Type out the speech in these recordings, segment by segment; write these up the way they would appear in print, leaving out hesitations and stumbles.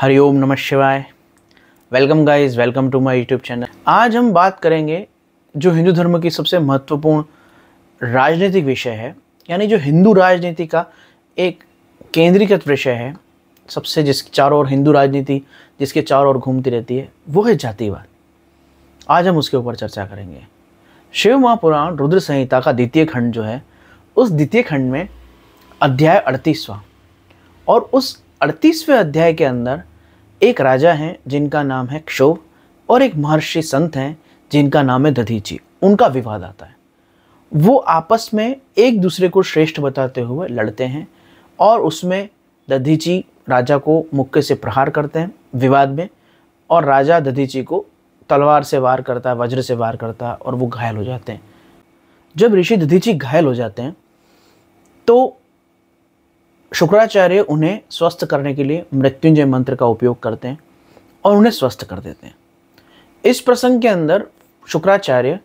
हरिओम नमः शिवाय। Welcome guys, welcome to my YouTube channel. आज हम बात करेंगे जो हिंदू धर्म की सबसे महत्वपूर्ण राजनीतिक विषय है, यानी जो हिंदू राजनीति का एक केंद्रीकृत विषय है, सबसे जिसके चारों ओर हिंदू राजनीति जिसके चारों ओर घूमती रहती है, वो है जातिवाद। आज हम उसके ऊपर चर्चा करेंगे। शिव महापुराण रुद्र संहिता का द्वितीय खंड जो है, उस द्वितीय खंड में अध्याय 38वां, और उस 38वें अध्याय के अंदर एक राजा हैं जिनका नाम है क्षोभ, और एक महर्षि संत हैं जिनका नाम है दधीचि। उनका विवाद आता है। वो आपस में एक दूसरे को श्रेष्ठ बताते हुए लड़ते हैं, और उसमें दधीचि राजा को मुक्के से प्रहार करते हैं विवाद में, और राजा दधीचि को तलवार से वार करता है, वज्र से वार करता है, और वो घायल हो जाते हैं। जब ऋषि दधीचि घायल हो जाते हैं तो शुक्राचार्य उन्हें स्वस्थ करने के लिए मृत्युंजय मंत्र का उपयोग करते हैं और उन्हें स्वस्थ कर देते हैं। इस प्रसंग के अंदर शुक्राचार्य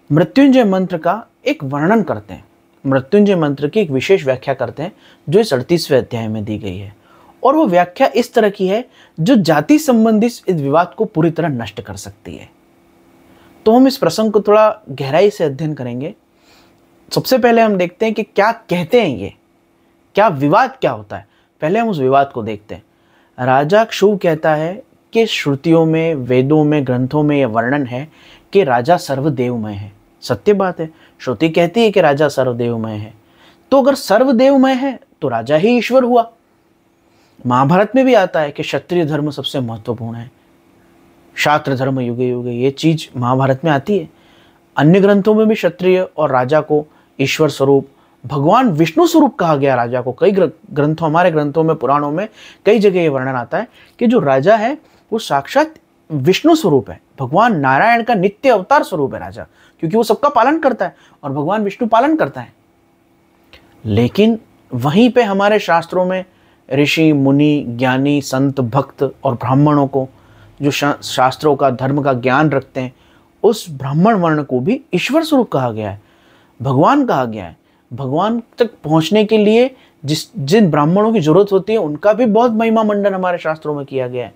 मृत्युंजय मंत्र का एक वर्णन करते हैं, मृत्युंजय मंत्र की एक विशेष व्याख्या करते हैं जो इस 38वें अध्याय में दी गई है। और वो व्याख्या इस तरह की है जो जाति संबंधी इस विवाद को पूरी तरह नष्ट कर सकती है। तो हम इस प्रसंग को थोड़ा गहराई से अध्ययन करेंगे। सबसे पहले हम देखते हैं कि क्या कहते हैं ये, क्या विवाद क्या होता है। पहले हम उस विवाद को देखते हैं। राजा क्षुभ कहता है कि श्रुतियों में, वेदों में, ग्रंथों में यह वर्णन है कि राजा सर्वदेवमय है। सत्य बात है, श्रुति कहती है कि राजा सर्वदेवमय है। तो अगर सर्वदेवमय है तो राजा ही ईश्वर हुआ। महाभारत में भी आता है कि क्षत्रिय धर्म सबसे महत्वपूर्ण है, शास्त्र धर्म युगे युगे, ये चीज महाभारत में आती है। अन्य ग्रंथों में भी क्षत्रिय और राजा को ईश्वर स्वरूप, भगवान विष्णु स्वरूप कहा गया राजा को। कई ग्रंथों, हमारे ग्रंथों में, पुराणों में कई जगह ये वर्णन आता है कि जो राजा है वो साक्षात विष्णु स्वरूप है, भगवान नारायण का नित्य अवतार स्वरूप है राजा, क्योंकि वो सबका पालन करता है और भगवान विष्णु पालन करता है। लेकिन वहीं पे हमारे शास्त्रों में ऋषि, मुनि, ज्ञानी, संत, भक्त और ब्राह्मणों को, जो शास्त्रों का, धर्म का ज्ञान रखते हैं, उस ब्राह्मण वर्ण को भी ईश्वर स्वरूप कहा गया है, भगवान कहा गया है। भगवान तक पहुंचने के लिए जिन ब्राह्मणों की जरूरत होती है उनका भी बहुत महिमा मंडन हमारे शास्त्रों में किया गया है।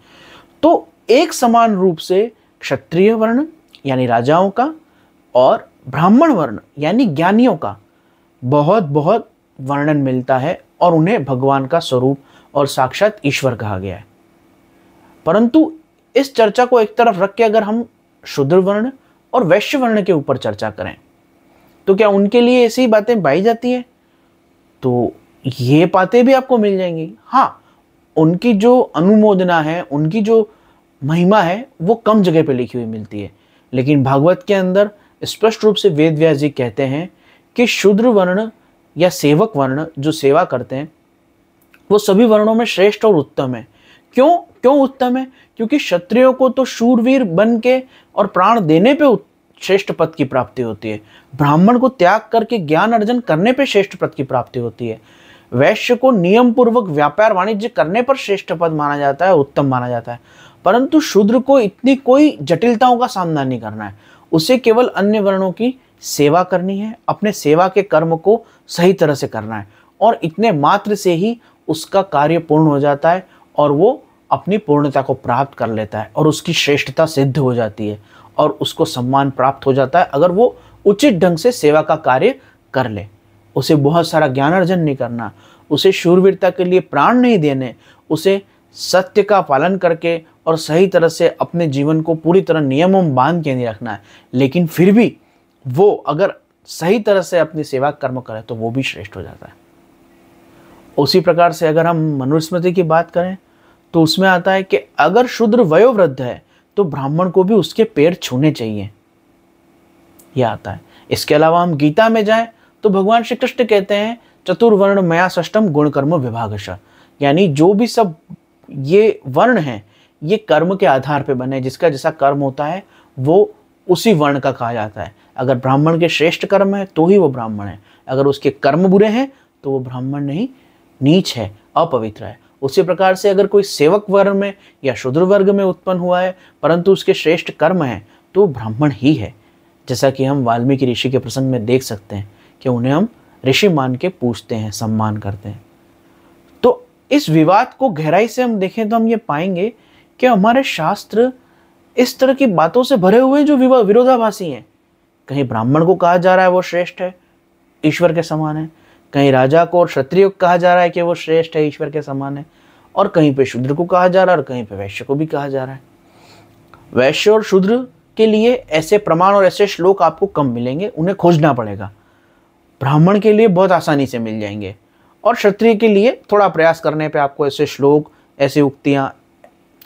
तो एक समान रूप से क्षत्रिय वर्ण यानी राजाओं का और ब्राह्मण वर्ण यानी ज्ञानियों का बहुत बहुत वर्णन मिलता है, और उन्हें भगवान का स्वरूप और साक्षात ईश्वर कहा गया है। परंतु इस चर्चा को एक तरफ रख के अगर हम शूद्र वर्ण और वैश्य वर्ण के ऊपर चर्चा करें तो क्या उनके लिए ऐसी बातें पाई जाती हैं? तो ये बातें भी आपको मिल जाएंगी। हाँ, उनकी जो अनुमोदना है, उनकी जो महिमा है, वो कम जगह पे लिखी हुई मिलती है। लेकिन भागवत के अंदर स्पष्ट रूप से वेद व्यास जी कहते हैं कि शूद्र वर्ण या सेवक वर्ण जो सेवा करते हैं वो सभी वर्णों में श्रेष्ठ और उत्तम है। क्यों उत्तम है? क्योंकि क्षत्रियों को तो शूरवीर बन के और प्राण देने पे श्रेष्ठ पद की प्राप्ति होती है, ब्राह्मण को त्याग करके ज्ञान अर्जन करने पे श्रेष्ठ पद की प्राप्ति होती है, वैश्य को नियम पूर्वक व्यापार वाणिज्य करने पर श्रेष्ठ पद माना जाता है, उत्तम माना जाता है। परंतु शूद्र को इतनी कोई जटिलताओं का सामना नहीं करना है, उसे केवल अन्य वर्णों की सेवा करनी है, अपने सेवा के कर्म को सही तरह से करना है, और इतने मात्र से ही उसका कार्य पूर्ण हो जाता है और वो अपनी पूर्णता को प्राप्त कर लेता है और उसकी श्रेष्ठता सिद्ध हो जाती है और उसको सम्मान प्राप्त हो जाता है अगर वो उचित ढंग से सेवा का कार्य कर ले। उसे बहुत सारा ज्ञान अर्जन नहीं करना, उसे शूरवीरता के लिए प्राण नहीं देने, उसे सत्य का पालन करके और सही तरह से अपने जीवन को पूरी तरह नियमों में बांध के नहीं रखना है। लेकिन फिर भी वो अगर सही तरह से अपनी सेवा कर्म करे तो वो भी श्रेष्ठ हो जाता है। उसी प्रकार से अगर हम मनुस्मृति की बात करें तो उसमें आता है कि अगर शूद्र वयोवृद्ध है तो ब्राह्मण को भी उसके पैर छूने चाहिए, यह आता है। इसके अलावा हम गीता में जाएं तो भगवान श्री कृष्ण कहते हैं चतुर्वर्ण मया षष्टम गुण कर्म विभागश, यानी जो भी सब ये वर्ण हैं ये कर्म के आधार पे बने, जिसका जैसा कर्म होता है वो उसी वर्ण का कहा जाता है। अगर ब्राह्मण के श्रेष्ठ कर्म है तो ही वो ब्राह्मण है, अगर उसके कर्म बुरे हैं तो वो ब्राह्मण नहीं, नीच है, अपवित्र है। उसी प्रकार से अगर कोई सेवक वर्ग में या शूद्र वर्ग में उत्पन्न हुआ है परंतु उसके श्रेष्ठ कर्म हैं तो ब्राह्मण ही है। जैसा कि हम वाल्मीकि ऋषि के प्रसंग में देख सकते हैं कि उन्हें हम ऋषि मान के पूछते हैं, सम्मान करते हैं। तो इस विवाद को गहराई से हम देखें तो हम ये पाएंगे कि हमारे शास्त्र इस तरह की बातों से भरे हुए हैं जो विरोधाभासी हैं। कहीं ब्राह्मण को कहा जा रहा है वो श्रेष्ठ है, ईश्वर के समान है, कहीं राजा को और क्षत्रिय को कहा जा रहा है कि वो श्रेष्ठ है, ईश्वर के समान है, और कहीं पे शूद्र को कहा जा रहा है और कहीं पे वैश्य को भी कहा जा रहा है। वैश्य और शूद्र के लिए ऐसे प्रमाण और ऐसे श्लोक आपको कम मिलेंगे, उन्हें खोजना पड़ेगा। ब्राह्मण के लिए बहुत आसानी से मिल जाएंगे और क्षत्रिय के लिए थोड़ा प्रयास करने पे आपको ऐसे श्लोक, ऐसी उक्तियां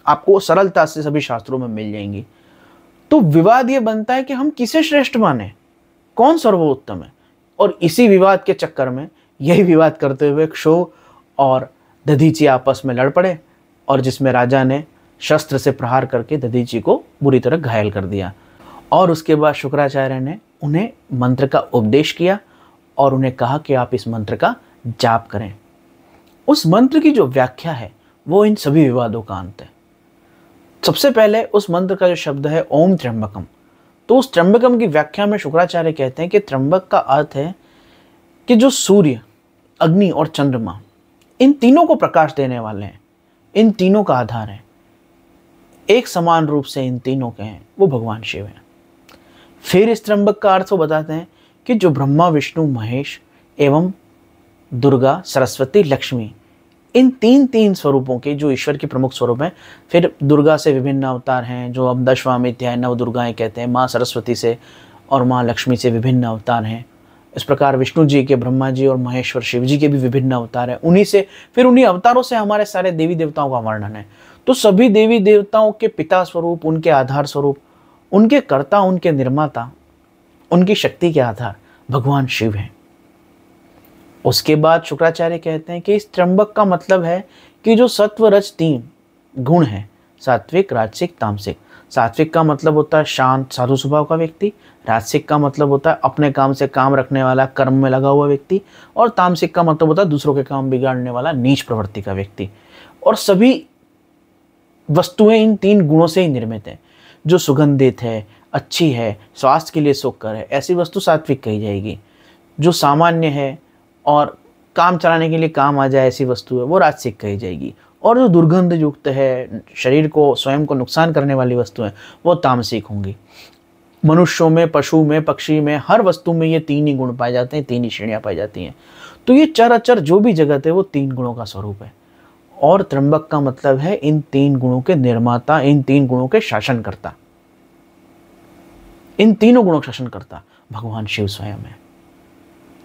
आपको सरलता से सभी शास्त्रों में मिल जाएंगी। तो विवाद ये बनता है कि हम किसे श्रेष्ठ माने, कौन सर्वोत्तम है। और इसी विवाद के चक्कर में, यही विवाद करते हुए क्षोभ और दधीची आपस में लड़ पड़े और जिसमें राजा ने शस्त्र से प्रहार करके दधीची को बुरी तरह घायल कर दिया। और उसके बाद शुक्राचार्य ने उन्हें मंत्र का उपदेश किया और उन्हें कहा कि आप इस मंत्र का जाप करें। उस मंत्र की जो व्याख्या है वो इन सभी विवादों का अंत है। सबसे पहले उस मंत्र का जो शब्द है ओम त्र्यंबकम, तो उस त्र्यंबकम की व्याख्या में शुक्राचार्य कहते हैं कि त्र्यंबक का अर्थ है कि जो सूर्य, अग्नि और चंद्रमा, इन तीनों को प्रकाश देने वाले हैं, इन तीनों का आधार है, एक समान रूप से इन तीनों के हैं, वो भगवान शिव हैं। फिर इस त्र्यंबक का अर्थ वो बताते हैं कि जो ब्रह्मा, विष्णु, महेश एवं दुर्गा, सरस्वती, लक्ष्मी, इन तीन स्वरूपों के जो ईश्वर के प्रमुख स्वरूप हैं। फिर दुर्गा से विभिन्न अवतार हैं जो अब 10वां अध्याय नव दुर्गाएं कहते हैं। माँ सरस्वती से और माँ लक्ष्मी से विभिन्न अवतार हैं। इस प्रकार विष्णु जी के, ब्रह्मा जी और महेश्वर शिव जी के भी विभिन्न अवतार हैं। उन्हीं अवतारों से हमारे सारे देवी देवताओं का वर्णन है। तो सभी देवी देवताओं के पिता स्वरूप, उनके आधार स्वरूप, उनके कर्ता, उनके निर्माता, उनकी शक्ति के आधार भगवान शिव हैं। उसके बाद शुक्राचार्य कहते हैं कि इस त्र्यंबक का मतलब है कि जो सत्व रज 3 गुण हैं, सात्विक, राजसिक, तामसिक। सात्विक का मतलब होता है शांत, साधु स्वभाव का व्यक्ति। राजसिक का मतलब होता है अपने काम से काम रखने वाला, कर्म में लगा हुआ व्यक्ति। और तामसिक का मतलब होता है दूसरों के काम बिगाड़ने वाला, नीच प्रवृत्ति का व्यक्ति। और सभी वस्तुएं इन 3 गुणों से ही निर्मित है। जो सुगंधित है, अच्छी है, स्वास्थ्य के लिए सुखकर है, ऐसी वस्तु सात्विक कही जाएगी। जो सामान्य है और काम चलाने के लिए काम आ जाए, ऐसी वस्तु है, वो राजसिक कही जाएगी। और जो दुर्गंध युक्त है, शरीर को, स्वयं को नुकसान करने वाली वस्तु है, वो तामसिक होंगी। मनुष्यों में, पशु में, पक्षी में, हर वस्तु में ये 3 ही गुण पाए जाते हैं, 3 ही श्रेणियां पाई जाती हैं। तो ये चर अचर जो भी जगत है वो 3 गुणों का स्वरूप है। और त्र्यंबक का मतलब है इन 3 गुणों के निर्माता, इन 3 गुणों के शासनकर्ता। इन तीनों गुणों का शासनकर्ता भगवान शिव स्वयं है।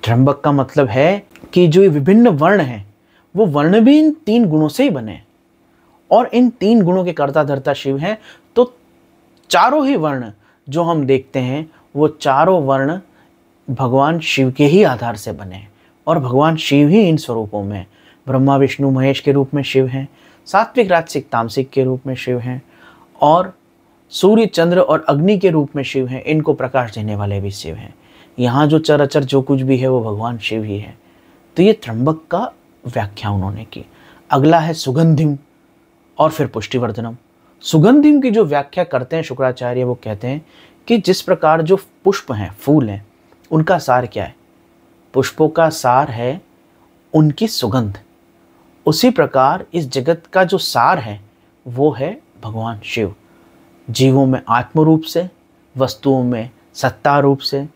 त्र्यंबक का मतलब है कि जो ये विभिन्न वर्ण हैं, वो वर्ण भी इन 3 गुणों से ही बने और इन 3 गुणों के कर्ता धर्ता शिव हैं। तो चारों ही वर्ण जो हम देखते हैं, वो चारों वर्ण भगवान शिव के ही आधार से बने हैं और भगवान शिव ही इन स्वरूपों में, ब्रह्मा, विष्णु, महेश के रूप में शिव हैं, सात्विक, राजसिक, तामसिक के रूप में शिव हैं, और सूर्य, चंद्र और अग्नि के रूप में शिव हैं। इनको प्रकाश देने वाले भी शिव हैं। यहाँ जो चर अचर जो कुछ भी है वो भगवान शिव ही है। तो ये त्र्यंबक का व्याख्या उन्होंने की। अगला है सुगंधिम और फिर पुष्टिवर्धनम। सुगंधिम की जो व्याख्या करते हैं शुक्राचार्य, वो कहते हैं कि जिस प्रकार जो पुष्प हैं, फूल हैं, उनका सार क्या है? पुष्पों का सार है उनकी सुगंध। उसी प्रकार इस जगत का जो सार है वो है भगवान शिव। जीवों में आत्म रूप से, वस्तुओं में सत्ता रूप से,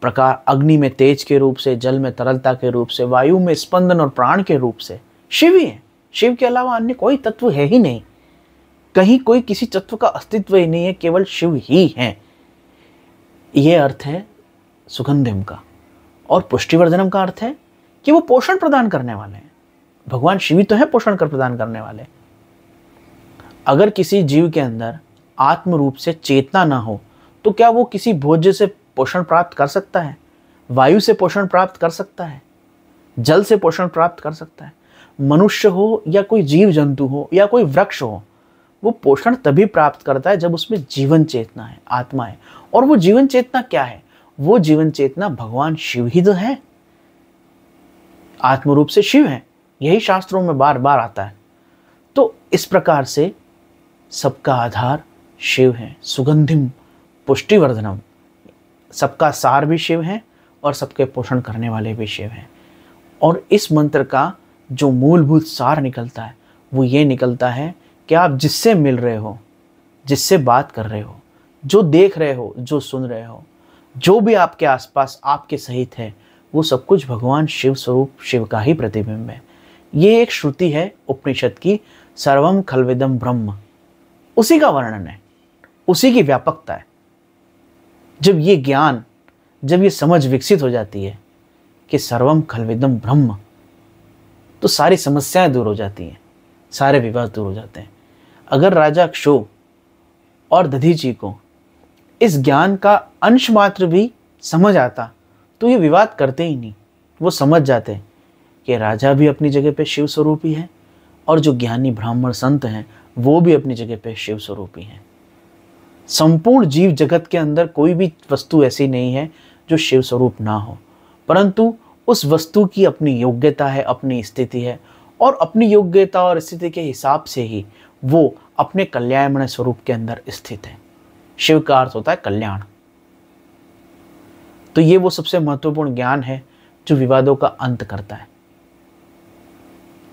प्रकार अग्नि में तेज के रूप से, जल में तरलता के रूप से, वायु में स्पंदन और प्राण के रूप से शिव ही है। शिव के अलावा अन्य कोई तत्व है ही नहीं, कहीं कोई किसी तत्व का अस्तित्व ही नहीं है, केवल शिव ही है। ये अर्थ है सुगंधिम का। और पुष्टिवर्धनम का अर्थ है कि वो पोषण प्रदान करने वाले हैं। भगवान शिव ही तो है पोषण कर प्रदान करने वाले। अगर किसी जीव के अंदर आत्म रूप से चेतना ना हो तो क्या वो किसी भोज्य से पोषण प्राप्त कर सकता है? वायु से पोषण प्राप्त कर सकता है? जल से पोषण प्राप्त कर सकता है? मनुष्य हो या कोई जीव जंतु हो या कोई वृक्ष हो, वो पोषण तभी प्राप्त करता है जब उसमें जीवन चेतना है, आत्मा है। और वो जीवन चेतना क्या है? वो जीवन चेतना भगवान शिव ही तो है, आत्म रूप से शिव है। यही शास्त्रों में बार बार आता है। तो इस प्रकार से सबका आधार शिव है। सुगंधिम पुष्टिवर्धनम, सबका सार भी शिव है और सबके पोषण करने वाले भी शिव हैं। और इस मंत्र का जो मूलभूत सार निकलता है वो ये निकलता है कि आप जिससे मिल रहे हो, जिससे बात कर रहे हो, जो देख रहे हो, जो सुन रहे हो, जो भी आपके आसपास आपके सहित है, वो सब कुछ भगवान शिव स्वरूप, शिव का ही प्रतिबिंब है। ये एक श्रुति है उपनिषद की, सर्वम खलविदम ब्रह्म, उसी का वर्णन है, उसी की व्यापकता है। जब ये ज्ञान, जब ये समझ विकसित हो जाती है कि सर्वम खलविदम ब्रह्म, तो सारी समस्याएं दूर हो जाती हैं, सारे विवाद दूर हो जाते हैं। अगर राजा क्षोभ और दधीची को इस ज्ञान का अंश मात्र भी समझ आता तो ये विवाद करते ही नहीं। वो समझ जाते कि राजा भी अपनी जगह पे शिव स्वरूपी है और जो ज्ञानी ब्राह्मण संत हैं वो भी अपनी जगह पे शिव स्वरूपी हैं। संपूर्ण जीव जगत के अंदर कोई भी वस्तु ऐसी नहीं है जो शिव स्वरूप ना हो, परंतु उस वस्तु की अपनी योग्यता है, अपनी स्थिति है, और अपनी योग्यता और स्थिति के हिसाब से ही वो अपने कल्याणमय स्वरूप के अंदर स्थित है। शिव का अर्थ होता है कल्याण। तो ये वो सबसे महत्वपूर्ण ज्ञान है जो विवादों का अंत करता है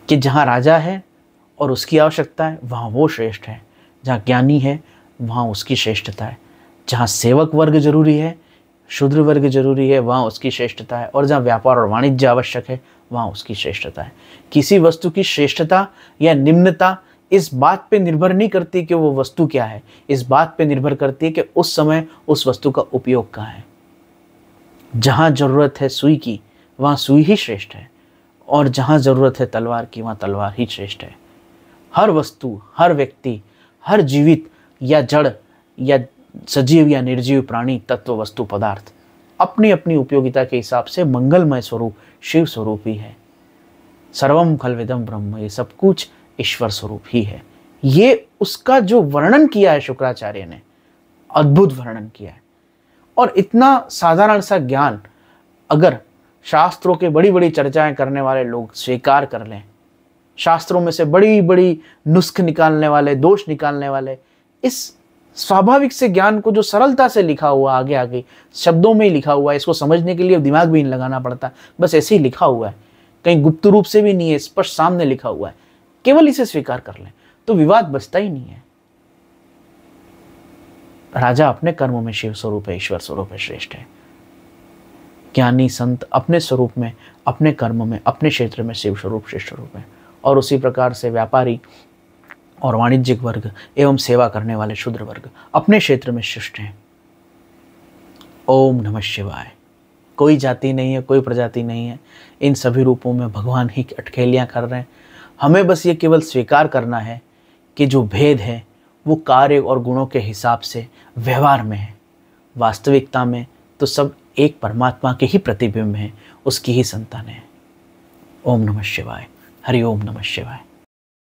कि जहाँ राजा है और उसकी आवश्यकता है वहाँ वो श्रेष्ठ है, जहाँ ज्ञानी है वहाँ उसकी श्रेष्ठता है, जहाँ सेवक वर्ग जरूरी है, शूद्र वर्ग जरूरी है, वहाँ उसकी श्रेष्ठता है, और जहाँ व्यापार और वाणिज्य आवश्यक है वहाँ उसकी श्रेष्ठता है। किसी वस्तु की श्रेष्ठता या निम्नता इस बात पे निर्भर नहीं करती कि वो वस्तु क्या है, इस बात पे निर्भर करती है कि उस समय उस वस्तु का उपयोग कहाँ है। जहाँ ज़रूरत है सुई की वहाँ सुई ही श्रेष्ठ है, और जहाँ ज़रूरत है तलवार की वहाँ तलवार ही श्रेष्ठ है। हर वस्तु, हर व्यक्ति, हर जीवित या जड़ या सजीव या निर्जीव प्राणी, तत्व, वस्तु, पदार्थ अपनी अपनी उपयोगिता के हिसाब से मंगलमय स्वरूप शिव स्वरूप ही है। सर्वम खलविदम ब्रह्म, ये सब कुछ ईश्वर स्वरूप ही है। ये उसका जो वर्णन किया है शुक्राचार्य ने, अद्भुत वर्णन किया है। और इतना साधारण सा ज्ञान अगर शास्त्रों के बड़ी बड़ी चर्चाएं करने वाले लोग स्वीकार कर लें, शास्त्रों में से बड़ी बड़ी नुस्ख निकालने वाले, दोष निकालने वाले, इस स्वाभाविक से ज्ञान को जो सरलता से लिखा हुआ, आगे आगे शब्दों में ही लिखा हुआ है, इसको समझने के लिए दिमाग भी नहीं लगाना पड़ता, बस ऐसे ही लिखा हुआ है, कहीं गुप्त रूप से भी नहीं है, स्पष्ट सामने लिखा हुआ है, केवल इसे स्वीकार कर लें तो विवाद बचता ही नहीं है। राजा अपने कर्मों में शिव स्वरूप है, ईश्वर स्वरूप है, श्रेष्ठ है। ज्ञानी संत अपने स्वरूप में, अपने कर्म में, अपने क्षेत्र में शिव स्वरूप, श्रेष्ठ स्वरूप है। और उसी प्रकार से व्यापारी और वाणिज्यिक वर्ग एवं सेवा करने वाले शूद्र वर्ग अपने क्षेत्र में श्रेष्ठ हैं। ओम नमः शिवाय। कोई जाति नहीं है, कोई प्रजाति नहीं है, इन सभी रूपों में भगवान ही अटखेलियाँ कर रहे हैं। हमें बस ये केवल स्वीकार करना है कि जो भेद है वो कार्य और गुणों के हिसाब से व्यवहार में है, वास्तविकता में तो सब एक परमात्मा के ही प्रतिबिंब हैं, उसकी ही संतान है। ओम नमः शिवाय। हरि ओम नमः शिवाय।